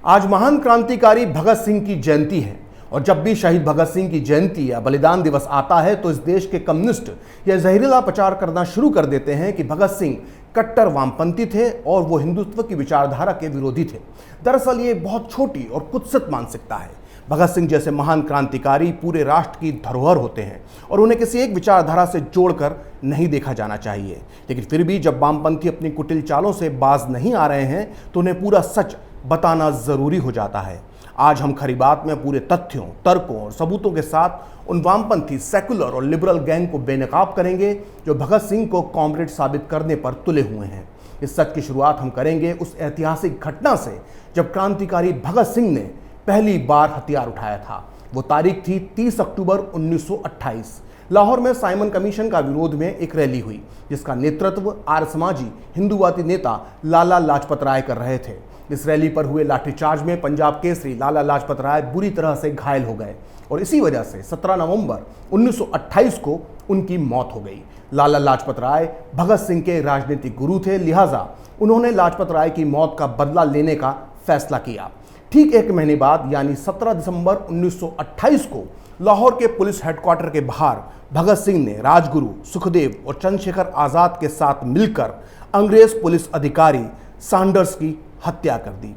आज महान क्रांतिकारी भगत सिंह की जयंती है और जब भी शहीद भगत सिंह की जयंती या बलिदान दिवस आता है तो इस देश के कम्युनिस्ट यह जहरीला प्रचार करना शुरू कर देते हैं कि भगत सिंह कट्टर वामपंथी थे और वो हिंदुत्व की विचारधारा के विरोधी थे। दरअसल ये बहुत छोटी और कुत्सित मानसिकता है। भगत सिंह जैसे महान क्रांतिकारी पूरे राष्ट्र की धरोहर होते हैं और उन्हें किसी एक विचारधारा से जोड़कर नहीं देखा जाना चाहिए। लेकिन फिर भी जब वामपंथी अपनी कुटिल चालों से बाज नहीं आ रहे हैं तो उन्हें पूरा सच बताना जरूरी हो जाता है। आज हम खरी बात में पूरे तथ्यों, तर्कों और सबूतों के साथ उन वामपंथी सेकुलर और लिबरल गैंग को बेनकाब करेंगे जो भगत सिंह को कॉमरेड साबित करने पर तुले हुए हैं। इस सच की शुरुआत हम करेंगे उस ऐतिहासिक घटना से जब क्रांतिकारी भगत सिंह ने पहली बार हथियार उठाया था। वो तारीख थी 30 अक्टूबर 1928। लाहौर में साइमन कमीशन का विरोध में एक रैली हुई जिसका नेतृत्व आर्य समाजी हिंदूवादी नेता लाला लाजपत राय कर रहे थे। इस रैली पर हुए लाठीचार्ज में पंजाब केसरी लाला लाजपत राय बुरी तरह से घायल हो गए और इसी वजह से 17 नवंबर 1928 को उनकी मौत हो गई। लाला लाजपत राय भगत सिंह के राजनीतिक गुरु थे, लिहाजा उन्होंने लाजपत राय की मौत का बदला लेने का फैसला किया। ठीक एक महीने बाद यानी 17 दिसंबर 1928 को लाहौर के पुलिस हेडक्वार्टर के बाहर भगत सिंह ने राजगुरु, सुखदेव और चंद्रशेखर आजाद के साथ मिलकर अंग्रेज पुलिस अधिकारी सैंडर्स की हत्या कर दी।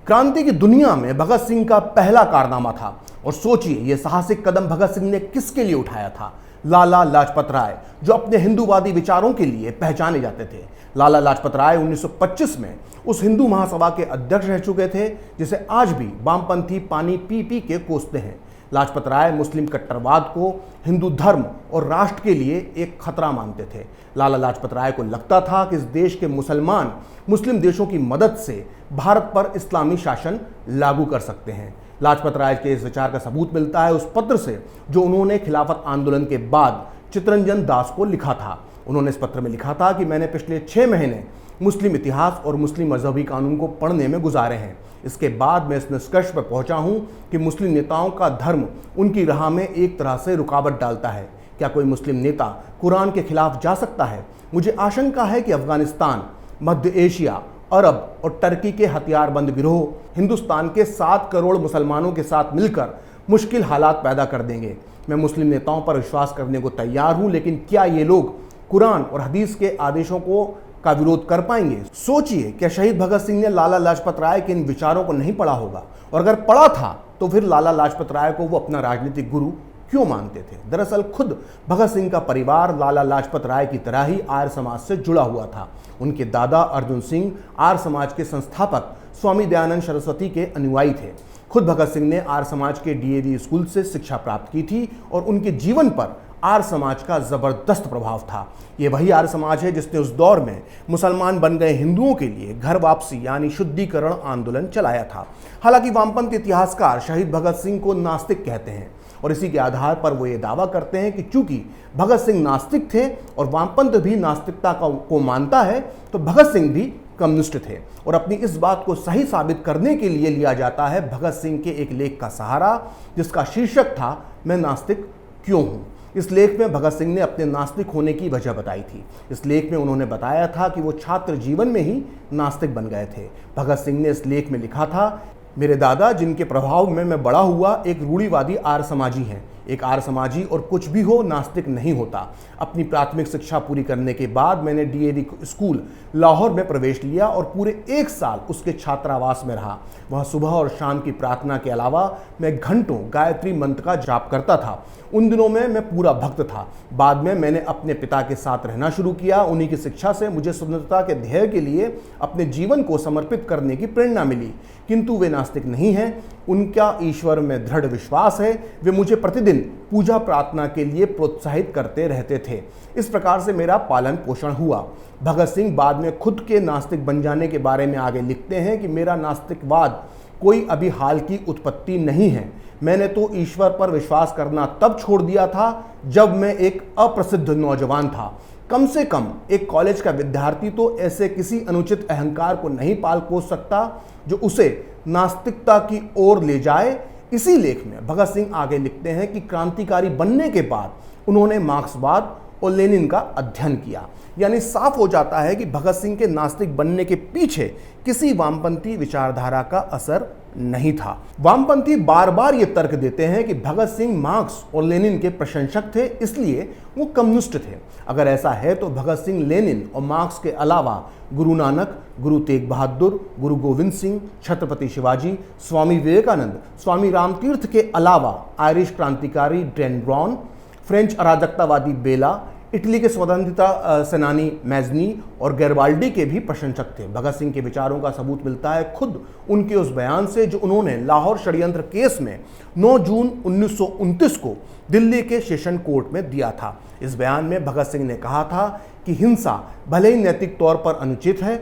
क्रांति की दुनिया में भगत सिंह का पहला कारनामा था और सोचिए ये साहसिक कदम भगत सिंह ने किसके लिए उठाया था? लाला लाजपत राय, जो अपने हिंदूवादी विचारों के लिए पहचाने जाते थे। लाला लाजपत राय 1925 में उस हिंदू महासभा के अध्यक्ष रह चुके थे जिसे आज भी वामपंथी पानी पी पी के कोसते हैं। लाजपत राय मुस्लिम कट्टरवाद को हिंदू धर्म और राष्ट्र के लिए एक खतरा मानते थे। लाला लाजपत राय को लगता था कि इस देश के मुसलमान मुस्लिम देशों की मदद से भारत पर इस्लामी शासन लागू कर सकते हैं। लाजपत राय के इस विचार का सबूत मिलता है उस पत्र से जो उन्होंने खिलाफत आंदोलन के बाद चित्तरंजन दास को लिखा था। उन्होंने इस पत्र में लिखा था कि मैंने पिछले 6 महीने मुस्लिम इतिहास और मुस्लिम मजहबी कानून को पढ़ने में गुजारे हैं। इसके बाद मैं इस निष्कर्ष पर पहुंचा हूं कि मुस्लिम नेताओं का धर्म उनकी राह में एक तरह से रुकावट डालता है। क्या कोई मुस्लिम नेता कुरान के खिलाफ जा सकता है? मुझे आशंका है कि अफगानिस्तान, मध्य एशिया, अरब और टर्की के हथियारबंद गिरोह हिंदुस्तान के 7 करोड़ मुसलमानों के साथ मिलकर मुश्किल हालात पैदा कर देंगे। मैं मुस्लिम नेताओं पर विश्वास करने को तैयार हूं, लेकिन क्या ये लोग कुरान और हदीस के आदेशों का विरोध कर पाएंगे? सोचिए, क्या शहीद भगत सिंह ने लाला लाजपत राय के इन विचारों को नहीं पढ़ा होगा? और अगर पढ़ा था तो फिर लाला लाजपत राय को वो अपना राजनीतिक गुरु क्यों मानते थे? दरअसल खुद भगत सिंह का परिवार लाला लाजपत राय की तरह ही आर्य समाज से जुड़ा हुआ था। उनके दादा अर्जुन सिंह आर्य समाज के संस्थापक स्वामी दयानंद सरस्वती के अनुयायी थे। खुद भगत सिंह ने आर्य समाज के डीएवी स्कूल से शिक्षा प्राप्त की थी और उनके जीवन पर आर्य समाज का जबरदस्त प्रभाव था। ये वही आर्य समाज है जिसने उस दौर में मुसलमान बन गए हिंदुओं के लिए घर वापसी यानी शुद्धिकरण आंदोलन चलाया था। हालांकि वामपंथी इतिहासकार शहीद भगत सिंह को नास्तिक कहते हैं और इसी के आधार पर वो ये दावा करते हैं कि चूंकि भगत सिंह नास्तिक थे और वामपंथ भी नास्तिकता को मानता है तो भगत सिंह भी कम्युनिस्ट थे। और अपनी इस बात को सही साबित करने के लिए लिया जाता है भगत सिंह के एक लेख का सहारा जिसका शीर्षक था मैं नास्तिक क्यों हूँ। इस लेख में भगत सिंह ने अपने नास्तिक होने की वजह बताई थी। इस लेख में उन्होंने बताया था कि वो छात्र जीवन में ही नास्तिक बन गए थे। भगत सिंह ने इस लेख में लिखा था, मेरे दादा जिनके प्रभाव में मैं बड़ा हुआ एक रूढ़िवादी आर्य समाजी हैं। एक आर्य समाजी और कुछ भी हो नास्तिक नहीं होता। अपनी प्राथमिक शिक्षा पूरी करने के बाद मैंने डीएवी स्कूल लाहौर में प्रवेश लिया और पूरे 1 साल उसके छात्रावास में रहा। वहाँ सुबह और शाम की प्रार्थना के अलावा मैं घंटों गायत्री मंत्र का जाप करता था। उन दिनों में मैं पूरा भक्त था। बाद में मैंने अपने पिता के साथ रहना शुरू किया। उन्हीं की शिक्षा से मुझे स्वतंत्रता के ध्येय के लिए अपने जीवन को समर्पित करने की प्रेरणा मिली। किंतु वे नास्तिक नहीं हैं, उनका ईश्वर में दृढ़ विश्वास है। वे मुझे प्रतिदिन पूजा प्रार्थना के लिए प्रोत्साहित करते रहते थे। इस प्रकार से मेरा पालन पोषण हुआ। भगत सिंह बाद में खुद के नास्तिक बन जाने के बारे में आगे लिखते हैं कि मेरा नास्तिकवाद कोई अभी हाल की उत्पत्ति नहीं है। मैंने तो ईश्वर पर विश्वास करना तब छोड़ दिया था जब मैं एक अप्रसिद्ध नौजवान था। कम से कम एक कॉलेज का विद्यार्थी तो ऐसे किसी अनुचित अहंकार को नहीं पाल पोस सकता जो उसे नास्तिकता की ओर ले जाए। इसी लेख में भगत सिंह आगे लिखते हैं कि क्रांतिकारी बनने के बाद उन्होंने मार्क्सवाद और लेनिन का अध्ययन किया। यानी साफ हो जाता है कि भगत सिंह के नास्तिक बनने के पीछे किसी वामपंथी विचारधारा का असर नहीं था। वामपंथी बार बार ये तर्क देते हैं कि भगत सिंह मार्क्स और लेनिन के प्रशंसक थे, इसलिए वो कम्युनिस्ट थे। अगर ऐसा है तो भगत सिंह, लेनिन और मार्क्स के अलावा गुरु नानक, गुरु तेग बहादुर, गुरु गोविंद सिंह, छत्रपति शिवाजी, स्वामी विवेकानंद, स्वामी रामतीर्थ के अलावा आयरिश क्रांतिकारी डैन ब्राउन, फ्रेंच अराजकतावादी बेला, इटली के स्वतंत्रता सेनानी मैजनी और गैरवाल्डी के भी प्रशंसक थे। भगत सिंह के विचारों का सबूत मिलता है खुद उनके उस बयान से जो उन्होंने लाहौर षड्यंत्र केस में 9 जून 1929 को दिल्ली के सेशन कोर्ट में दिया था। इस बयान में भगत सिंह ने कहा था कि हिंसा भले ही नैतिक तौर पर अनुचित है,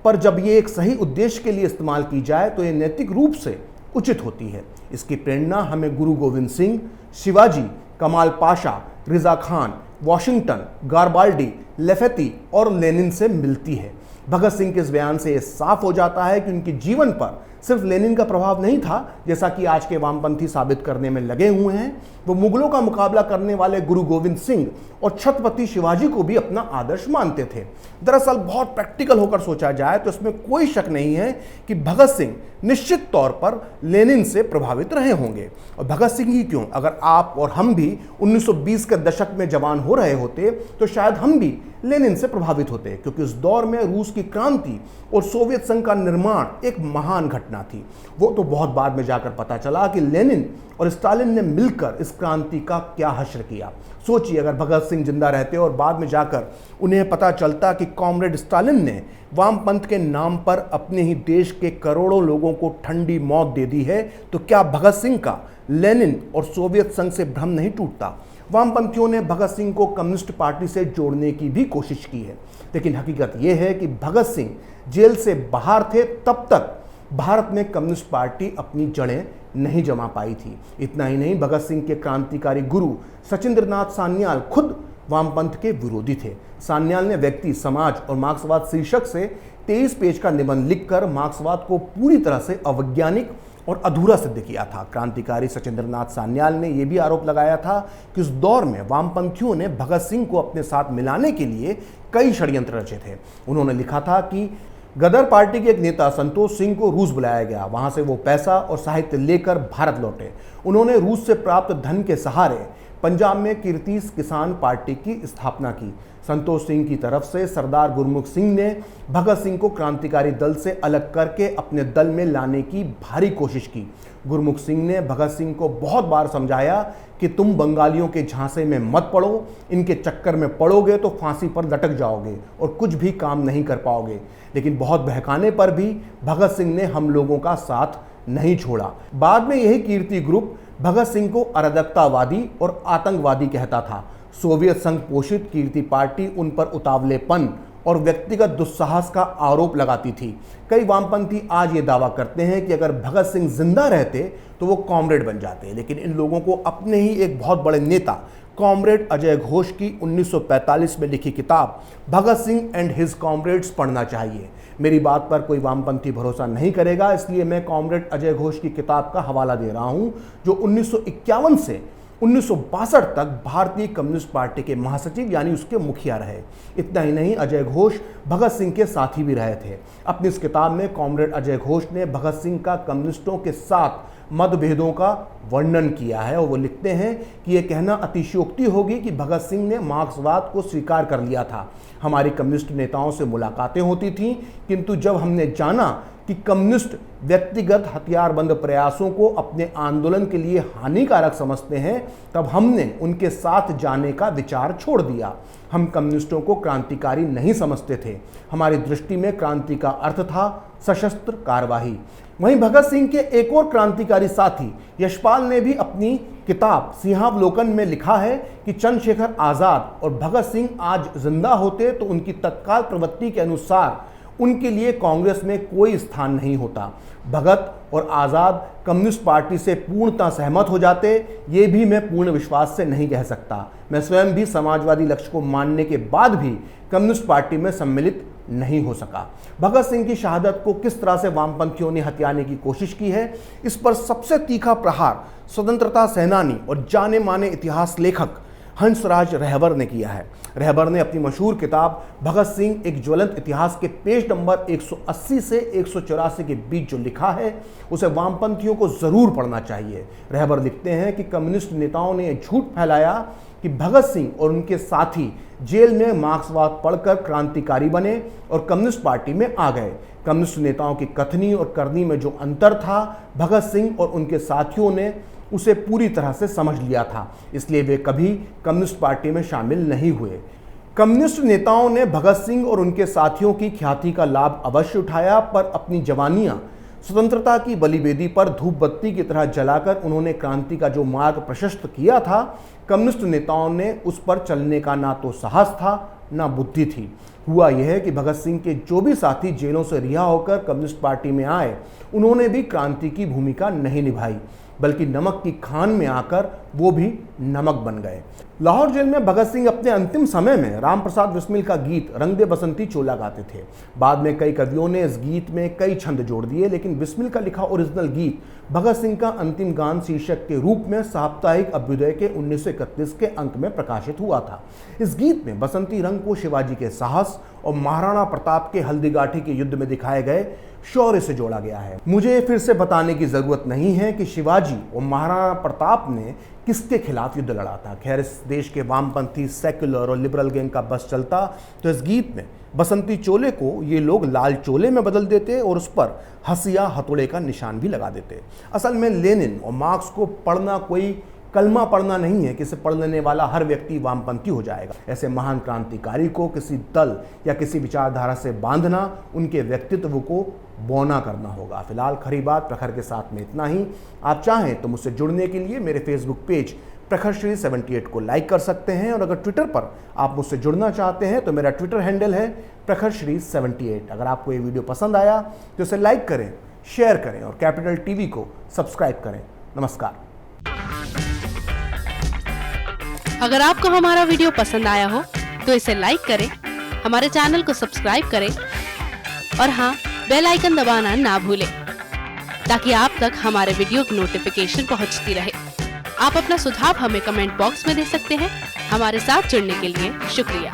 पर जब ये एक सही उद्देश्य के लिए इस्तेमाल की जाए तो ये नैतिक रूप से उचित होती है। इसकी प्रेरणा हमें गुरु गोविंद सिंह, शिवाजी, कमाल पाशा, रिजा खान, वॉशिंगटन, गारबाल्डी, लेफेती और लेनिन से मिलती है। भगत सिंह के इस बयान से यह साफ हो जाता है कि उनके जीवन पर सिर्फ लेनिन का प्रभाव नहीं था, जैसा कि आज के वामपंथी साबित करने में लगे हुए हैं। वो मुगलों का मुकाबला करने वाले गुरु गोविंद सिंह और छत्रपति शिवाजी को भी अपना आदर्श मानते थे। दरअसल बहुत प्रैक्टिकल होकर सोचा जाए तो इसमें कोई शक नहीं है कि भगत सिंह निश्चित तौर पर लेनिन से प्रभावित रहे होंगे। और भगत सिंह ही क्यों, अगर आप और हम भी 1920 के दशक में जवान हो रहे होते तो शायद हम भी लेनिन से प्रभावित होते, क्योंकि उस दौर में रूस की क्रांति और सोवियत संघ का निर्माण एक महान घटना थी। वो तो बहुत बाद में जाकर पता चला कि लेनिन और स्टालिन ने मिलकर इस क्रांति का क्या हश्र किया। सोचिए, अगर भगत सिंह जिंदा रहते और बाद में जाकर उन्हें पता चलता कि कॉमरेड स्टालिन ने वामपंथ के नाम पर अपने ही देश के करोड़ों लोगों को ठंडी मौत दे दी है, तो क्या भगत सिंह का लेनिन और सोवियत संघ से भ्रम नहीं टूटता। वामपंथियों ने भगत सिंह को कम्युनिस्ट पार्टी से जोड़ने की भी कोशिश की है, लेकिन हकीकत यह है कि भगत सिंह जेल से बाहर थे तब तक भारत में कम्युनिस्ट पार्टी अपनी जड़ें नहीं जमा पाई थी। इतना ही नहीं, भगत सिंह के क्रांतिकारी गुरु सचिंद्रनाथ सान्याल खुद वामपंथ के विरोधी थे। सान्याल ने व्यक्ति, समाज और मार्क्सवाद शीर्षक से 23 पेज का निबंध लिखकर मार्क्सवाद को पूरी तरह से अवैज्ञानिक और अधूरा सिद्ध किया था। क्रांतिकारी सचिंद्रनाथ सान्याल ने यह भी आरोप लगाया था कि उस दौर में वामपंथियों ने भगत सिंह को अपने साथ मिलाने के लिए कई षड्यंत्र रचे थे। उन्होंने लिखा था कि गदर पार्टी के एक नेता संतोष सिंह को रूस बुलाया गया, वहां से वो पैसा और साहित्य लेकर भारत लौटे। उन्होंने रूस से प्राप्त धन के सहारे पंजाब में कीर्तिस किसान पार्टी की स्थापना की। संतोष सिंह की तरफ से सरदार गुरमुख सिंह ने भगत सिंह को क्रांतिकारी दल से अलग करके अपने दल में लाने की भारी कोशिश की। गुरमुख सिंह ने भगत सिंह को बहुत बार समझाया कि तुम बंगालियों के झांसे में मत पड़ो, इनके चक्कर में पड़ोगे तो फांसी पर लटक जाओगे और कुछ भी काम नहीं कर पाओगे। लेकिन बहुत बहकाने पर भी भगत सिंह ने हम लोगों का साथ नहीं छोड़ा। बाद में यही कीर्ति ग्रुप भगत सिंह को अराजकतावादी और आतंकवादी कहता था। सोवियत संघ पोषित कीर्ति पार्टी उन पर उतावलेपन और व्यक्तिगत दुस्साहस का आरोप लगाती थी। कई वामपंथी आज ये दावा करते हैं कि अगर भगत सिंह जिंदा रहते तो वो कॉमरेड बन जाते, लेकिन इन लोगों को अपने ही एक बहुत बड़े नेता कॉमरेड अजय घोष की 1945 में लिखी किताब Bhagat Singh and his comrades पढ़ना चाहिए। मेरी बात पर कोई वामपंथी भरोसा नहीं करेगा, इसलिए मैं कॉमरेड अजय घोष की किताब का हवाला दे रहा हूं, जो 1951 से 1962 तक भारतीय कम्युनिस्ट पार्टी के महासचिव यानी उसके मुखिया रहे। इतना ही नहीं, अजय घोष भगत सिंह के साथी भी रहे थे। अपनी इस किताब में कॉमरेड अजय घोष ने भगत सिंह का कम्युनिस्टों के साथ मतभेदों का वर्णन किया है और वो लिखते हैं कि यह कहना अतिशयोक्ति होगी कि भगत सिंह ने मार्क्सवाद को स्वीकार कर लिया था। हमारी कम्युनिस्ट नेताओं से मुलाकातें होती थीं, किंतु जब हमने जाना कि कम्युनिस्ट व्यक्तिगत हथियारबंद प्रयासों को अपने आंदोलन के लिए हानिकारक समझते हैं, तब हमने उनके साथ जाने का विचार छोड़ दिया। हम कम्युनिस्टों को क्रांतिकारी नहीं समझते थे। हमारी दृष्टि में क्रांति का अर्थ था सशस्त्र कार्यवाही। वहीं भगत सिंह के एक और क्रांतिकारी साथी यशपाल ने भी अपनी किताब सिंहावलोकन में लिखा है कि चंद्रशेखर आजाद और भगत सिंह आज जिंदा होते तो उनकी तत्काल प्रवृत्ति के अनुसार उनके लिए कांग्रेस में कोई स्थान नहीं होता। भगत और आज़ाद कम्युनिस्ट पार्टी से पूर्णतः सहमत हो जाते, ये भी मैं पूर्ण विश्वास से नहीं कह सकता। मैं स्वयं भी समाजवादी लक्ष्य को मानने के बाद भी कम्युनिस्ट पार्टी में सम्मिलित नहीं हो सका। भगत सिंह की शहादत को किस तरह से वामपंथियों ने हथियाने की कोशिश की है, इस पर सबसे तीखा प्रहार स्वतंत्रता सेनानी और जाने माने इतिहास लेखक हंसराज रहबर ने किया है। रहबर ने अपनी मशहूर किताब भगत सिंह एक ज्वलंत इतिहास के पेज नंबर 180 से 184 के बीच जो लिखा है उसे वामपंथियों को जरूर पढ़ना चाहिए। रहबर लिखते हैं कि कम्युनिस्ट नेताओं ने यह झूठ फैलाया कि भगत सिंह और उनके साथी जेल में मार्क्सवाद पढ़कर क्रांतिकारी बने और कम्युनिस्ट पार्टी में आ गए। कम्युनिस्ट नेताओं की कथनी और करनी में जो अंतर था, भगत सिंह और उनके साथियों ने उसे पूरी तरह से समझ लिया था, इसलिए वे कभी कम्युनिस्ट पार्टी में शामिल नहीं हुए। कम्युनिस्ट नेताओं ने भगत सिंह और उनके साथियों की ख्याति का लाभ अवश्य उठाया, पर अपनी जवानियां स्वतंत्रता की बलिवेदी पर धूप बत्ती की तरह जलाकर उन्होंने क्रांति का जो मार्ग प्रशस्त किया था, कम्युनिस्ट नेताओं ने उस पर चलने का ना तो साहस था ना बुद्धि थी। हुआ यह है कि भगत सिंह के जो भी साथी जेलों से रिहा होकर कम्युनिस्ट पार्टी में आए, उन्होंने भी क्रांति की भूमिका नहीं निभाई, बल्कि नमक की खान में आकर वो भी नमक बन गए। लाहौर जेल में भगत सिंह अपने अंतिम समय में राम प्रसाद बिस्मिल का गीत रंग दे बसंती चोला गाते थे। बाद में कई कवियों ने इस गीत में कई छंद जोड़ दिए, लेकिन बिस्मिल का लिखा ओरिजिनल गीत भगत सिंह का अंतिम गान शीर्षक के रूप में साप्ताहिक अभ्युदय के 1931 के अंक में प्रकाशित हुआ था। इस गीत में बसंती रंग को शिवाजी के साहस और महाराणा प्रताप के हल्दीघाटी के युद्ध में दिखाए गए शौर्य से जोड़ा गया है। मुझे फिर से बताने की जरूरत नहीं है कि शिवाजी और महाराणा प्रताप ने किसके खिलाफ युद्ध लड़ा था। खैर, इस देश के वामपंथी सेक्युलर और लिबरल गैंग का बस चलता तो इस गीत में बसंती चोले को ये लोग लाल चोले में बदल देते और उस पर हंसिया हथौड़े का निशान भी लगा देते। असल में लेनिन और मार्क्स को पढ़ना कोई कलमा पढ़ना नहीं है कि इसे पढ़ लेने वाला हर व्यक्ति वामपंथी हो जाएगा। ऐसे महान क्रांतिकारी को किसी दल या किसी विचारधारा से बांधना उनके व्यक्तित्व को बौना करना होगा। फिलहाल खरी बात प्रखर के साथ में इतना ही। आप चाहें तो मुझसे जुड़ने के लिए मेरे फेसबुक पेज प्रखरश्री 78 को लाइक कर सकते हैं, और अगर ट्विटर पर आप मुझसे जुड़ना चाहते हैं तो मेरा ट्विटर हैंडल है प्रखरश्री 78। अगर आपको ये वीडियो पसंद आया तो इसे लाइक करें, शेयर करें और कैपिटल टीवी को सब्सक्राइब करें। नमस्कार। अगर आपको हमारा वीडियो पसंद आया हो तो इसे लाइक करें, हमारे चैनल को सब्सक्राइब करें और हाँ, बेल आइकन दबाना ना भूलें ताकि आप तक हमारे वीडियो की नोटिफिकेशन पहुंचती रहे। आप अपना सुझाव हमें कमेंट बॉक्स में दे सकते हैं। हमारे साथ जुड़ने के लिए शुक्रिया।